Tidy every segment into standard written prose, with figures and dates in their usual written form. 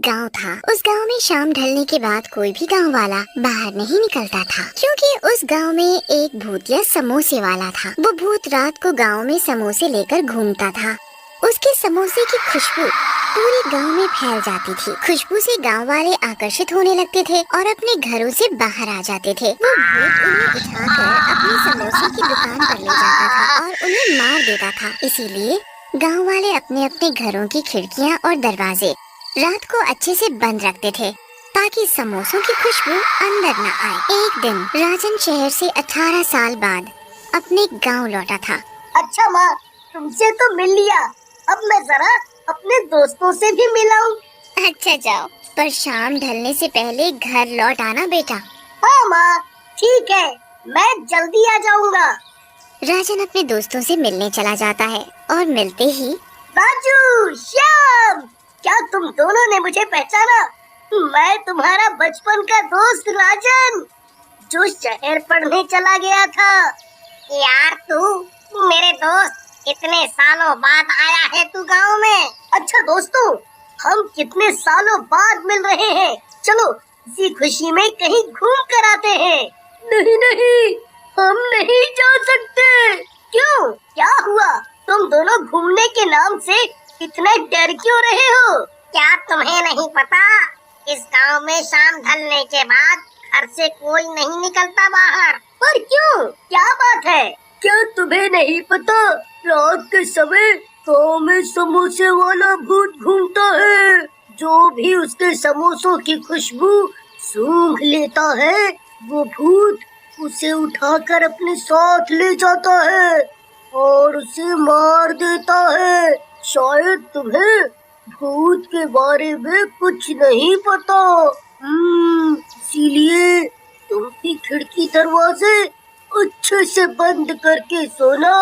गांव था। उस गांव में शाम ढलने के बाद कोई भी गांव वाला बाहर नहीं निकलता था, क्योंकि उस गांव में एक भूतिया समोसे वाला था। वो भूत रात को गांव में समोसे लेकर घूमता था। उसके समोसे की खुशबू पूरे गांव में फैल जाती थी। खुशबू से गांव वाले आकर्षित होने लगते थे और अपने घरों से बाहर आ जाते थे। वो भूत उन्हें उठाकर अपनी समोसे की दुकान पर ले जाता था और उन्हें मार देता था। इसीलिए गांव वाले अपने अपने घरों की खिड़कियां और दरवाजे रात को अच्छे से बंद रखते थे, ताकि समोसों की खुशबू अंदर न आए। एक दिन राजन शहर से 18 साल बाद अपने गांव लौटा था। अच्छा माँ, तुमसे तो मिल लिया, अब मैं जरा अपने दोस्तों से भी मिलाऊं। अच्छा जाओ, पर शाम ढलने से पहले घर लौट आना बेटा। हाँ माँ, ठीक है, मैं जल्दी आ जाऊंगा। राजन अपने दोस्तों से मिलने चला जाता है और मिलते ही राजू, श्याम, क्या तुम दोनों ने मुझे पहचाना? मैं तुम्हारा बचपन का दोस्त राजन, जो शहर पढ़ने चला गया था। यार तू मेरे दोस्त, इतने सालों बाद आया है तू गांव में। अच्छा दोस्तों, हम कितने सालों बाद मिल रहे हैं। चलो इसी खुशी में कहीं घूम कर आते हैं। नहीं नहीं, हम नहीं जा सकते। क्यों, क्या हुआ? तुम दोनों घूमने के नाम से इतने डर क्यों रहे हो? क्या तुम्हें नहीं पता, इस गांव में शाम ढलने के बाद घर से कोई नहीं निकलता बाहर। पर क्यों, क्या बात है? क्या तुम्हें नहीं पता, रात के समय गांव में समोसे वाला भूत घूमता है। जो भी उसके समोसों की खुशबू सूंघ लेता है, वो भूत उसे उठाकर अपने साथ ले जाता है और उसे मार देता है। शायद तुम्हें भूत के बारे में कुछ नहीं पता, इसीलिए तुम भी खिड़की दरवाजे अच्छे से बंद करके सोना।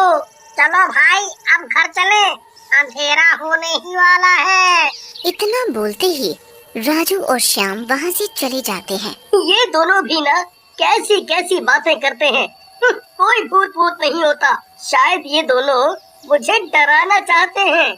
चलो भाई, अब घर चले, अंधेरा होने ही वाला है। इतना बोलते ही राजू और श्याम वहाँ से चले जाते हैं। ये दोनों भी ना कैसी कैसी बातें करते हैं। कोई भूत भूत नहीं होता। शायद ये दोनों मुझे डराना चाहते हैं।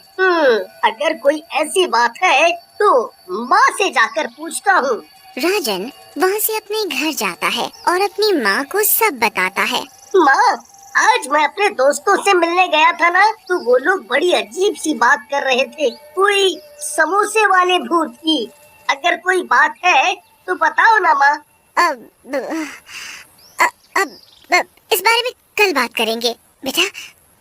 अगर कोई ऐसी बात है तो माँ से जाकर पूछता हूँ। राजन वहाँ से अपने घर जाता है और अपनी माँ को सब बताता है। माँ, आज मैं अपने दोस्तों से मिलने गया था ना, तो वो लोग बड़ी अजीब सी बात कर रहे थे, कोई समोसे वाले भूत की। अगर कोई बात है तो बताओ ना माँ। अब इस बारे में कल बात करेंगे बेटा,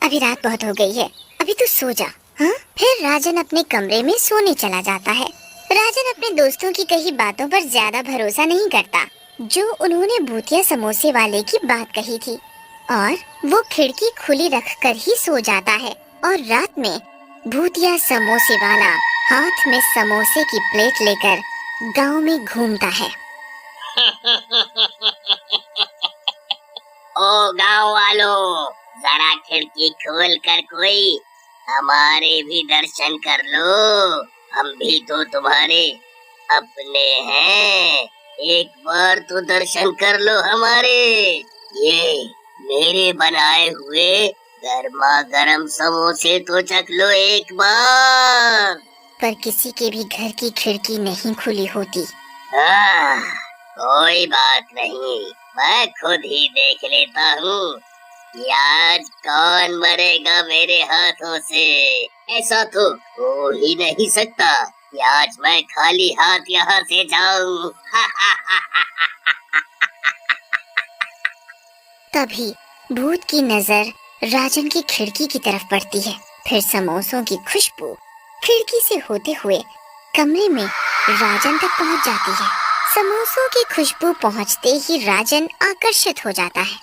अभी रात बहुत हो गई है, अभी तू सो जा। हाँ? फिर राजन अपने कमरे में सोने चला जाता है। राजन अपने दोस्तों की कही बातों पर ज्यादा भरोसा नहीं करता, जो उन्होंने भूतिया समोसे वाले की बात कही थी, और वो खिड़की खुली रखकर ही सो जाता है। और रात में भूतिया समोसे वाला हाथ में समोसे की प्लेट लेकर गांव में घूमता है। ओ गांव वालों, जरा खिड़की खोल कर कोई हमारे भी दर्शन कर लो। हम भी तो तुम्हारे अपने हैं, एक बार तो दर्शन कर लो हमारे। ये मेरे बनाए हुए गर्मा गर्म समोसे तो चख लो एक बार। पर किसी के भी घर की खिड़की नहीं खुली होती। कोई बात नहीं, मैं खुद ही देख लेता हूँ कि आज कौन मरेगा मेरे हाथों से। ऐसा तो हो ही नहीं सकता कि आज मैं खाली हाथ यहाँ से जाऊँ। तभी भूत की नजर राजन की खिड़की की तरफ पड़ती है। फिर समोसों की खुशबू खिड़की से होते हुए कमरे में राजन तक पहुंच जाती है। समोसों की खुशबू पहुंचते ही राजन आकर्षित हो जाता है।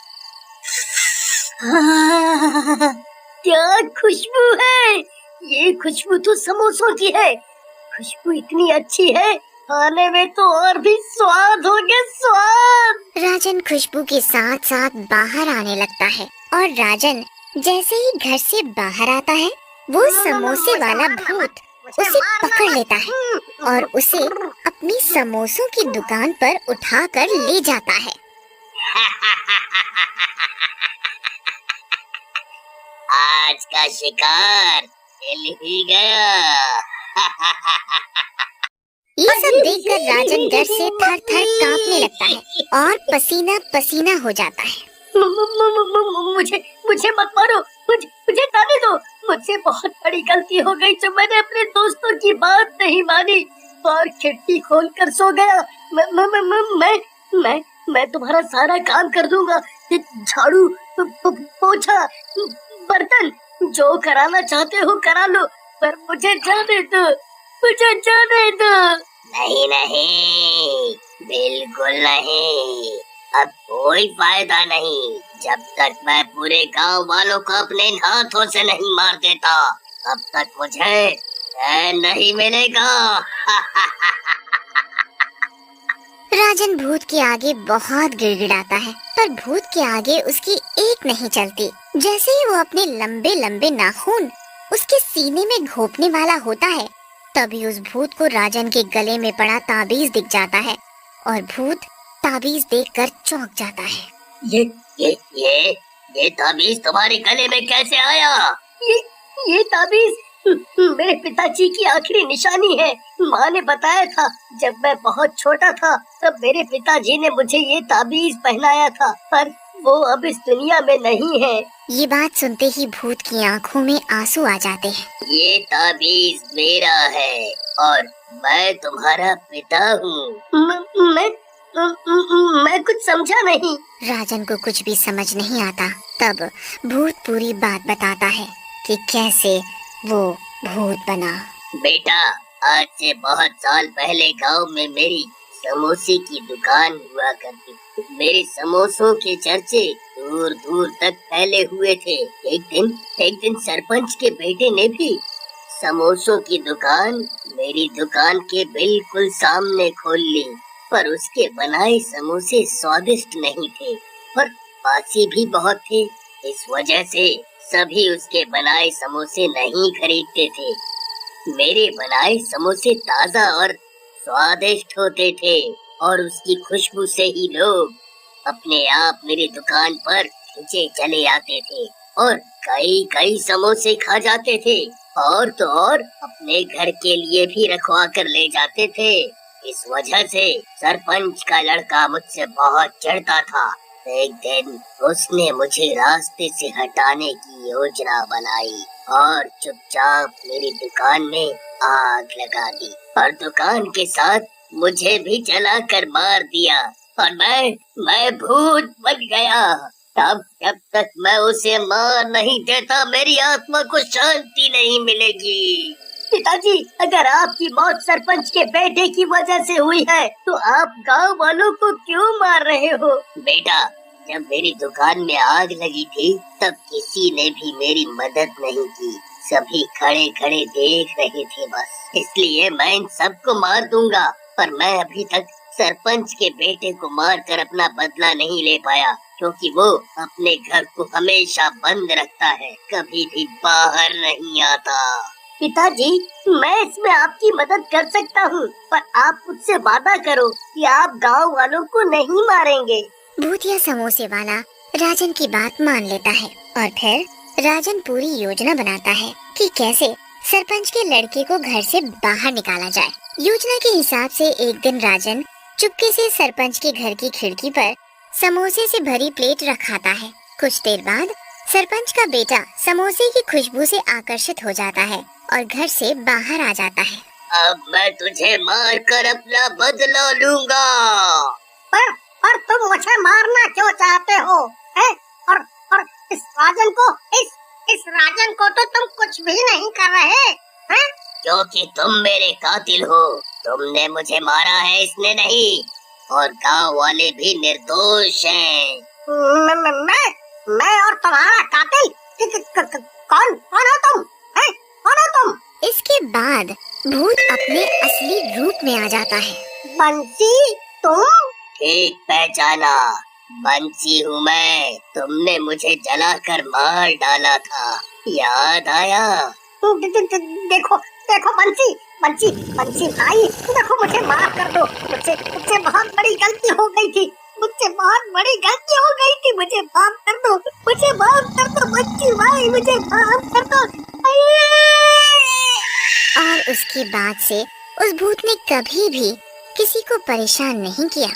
क्या खुशबू है? ये खुशबू तो समोसों की है। खुशबू इतनी अच्छी है, खाने में तो और भी स्वाद हो गया, स्वाद। राजन खुशबू के साथ साथ बाहर आने लगता है, और राजन जैसे ही घर से बाहर आता है, वो समोसे वाला भूत उसे पकड़ लेता है और उसे अपनी समोसों की दुकान पर उठाकर ले जाता है। आज का शिकार मिल ही गया। ये सब देखकर राजन डर से थर थर कांपने लगता है और पसीना पसीना हो जाता है। मुझे मुझे मत मारो, मुझे जाने दो। मुझसे बहुत बड़ी गलती हो गई जो मैंने अपने दोस्तों की बात नहीं मानी और खिड़की खोलकर सो गया। मैं तुम्हारा सारा काम कर दूंगा, झाड़ू, पोछा, बर्तन, जो कराना चाहते हो करा लो, पर मुझे जाने दो, मुझे जाने दो। नहीं नहीं, बिल्कुल नहीं, अब कोई फायदा नहीं। जब तक मैं पूरे गांव वालों को अपने हाथों से नहीं मार देता, तब तक मुझे चैन नहीं मिलेगा। राजन भूत के आगे बहुत गिड़गिड़ाता है, पर भूत के आगे उसकी एक नहीं चलती। जैसे ही वो अपने लंबे लंबे नाखून उसके सीने में घोंपने वाला होता है, तभी उस भूत को राजन के गले में पड़ा ताबीज दिख जाता है और भूत ताबीज देखकर चौंक जाता है। ये ताबीज तुम्हारे गले में कैसे आया? ये ताबीज मेरे पिताजी की आखिरी निशानी है। माँ ने बताया था जब मैं बहुत छोटा था, तब मेरे पिताजी ने मुझे ये ताबीज पहनाया था, पर वो अब इस दुनिया में नहीं है। ये बात सुनते ही भूत की आंखों में आंसू आ जाते हैं। ये ताबीज मेरा है और मैं तुम्हारा पिता हूँ। मैं कुछ समझा नहीं। राजन को कुछ भी समझ नहीं आता। तब भूत पूरी बात बताता है कि कैसे वो भूत बना। बेटा, आज से बहुत साल पहले गांव में मेरी समोसे की दुकान हुआ करती थी। मेरे समोसों के चर्चे दूर दूर तक फैले हुए थे। एक दिन सरपंच के बेटे ने भी समोसों की दुकान मेरी दुकान के बिल्कुल सामने खोल ली, पर उसके बनाए समोसे स्वादिष्ट नहीं थे और बासी भी बहुत थे। इस वजह से सभी उसके बनाए समोसे नहीं खरीदते थे। मेरे बनाए समोसे ताजा और स्वादिष्ट होते थे और उसकी खुशबू से ही लोग अपने आप मेरी दुकान पर खींचे चले आते थे और कई समोसे खा जाते थे और तो और अपने घर के लिए भी रखवा कर ले जाते थे। इस वजह से सरपंच का लड़का मुझसे बहुत चिढ़ता था। एक दिन उसने मुझे रास्ते से हटाने की योजना बनाई और चुपचाप मेरी दुकान में आग लगा दी और दुकान के साथ मुझे भी जलाकर मार दिया और मैं भूत बन गया। तब जब तक मैं उसे मार नहीं देता, मेरी आत्मा को शांति नहीं मिलेगी। पिताजी, अगर आपकी मौत सरपंच के बेटे की वजह से हुई है, तो आप गांव वालों को क्यों मार रहे हो? बेटा, जब मेरी दुकान में आग लगी थी, तब किसी ने भी मेरी मदद नहीं की। सभी खड़े खड़े देख रहे थे बस। इसलिए मैं इन सबको मार दूंगा, पर मैं अभी तक सरपंच के बेटे को मारकर अपना बदला नहीं ले पाया, क्योंकि वो अपने घर को हमेशा बंद रखता है, कभी भी बाहर नहीं आता। पिताजी, मैं इसमें आपकी मदद कर सकता हूँ, पर आप मुझसे वादा करो कि आप गांव वालों को नहीं मारेंगे। भूतिया समोसे वाला राजन की बात मान लेता है और फिर राजन पूरी योजना बनाता है कि कैसे सरपंच के लड़के को घर से बाहर निकाला जाए। योजना के हिसाब से एक दिन राजन चुपके से सरपंच के घर की खिड़की पर समोसे से भरी प्लेट रखाता है। कुछ देर बाद सरपंच का बेटा समोसे की खुशबू से आकर्षित हो जाता है और घर से बाहर आ जाता है। अब मैं तुझे मार कर अपना बदला लूंगा। पर तुम मुझे मारना क्यों चाहते हो? है? और इस राजन को तो तुम कुछ भी नहीं कर रहे हैं? क्योंकि तुम मेरे कातिल हो। तुमने मुझे मारा है, इसने नहीं, और गांव वाले भी निर्दोष हैं। मैं और तुम्हारा कातिल? कौन हो तुम? है? कौन हो तुम? इसके बाद भूत अपने असली रूप में आ जाता है। बंसी, तुम? ठीक पहचाना, बंसी हूँ मैं। तुमने मुझे जलाकर मार डाला था, याद आया? देखो बंसी भाई, देखो मुझे माफ कर दो। मुझसे बहुत बड़ी गलती हो गई थी। मुझे माफ कर दो बंसी भाई, मुझे माफ कर दो। और उसके बाद से उस भूत ने कभी भी किसी को परेशान नहीं किया।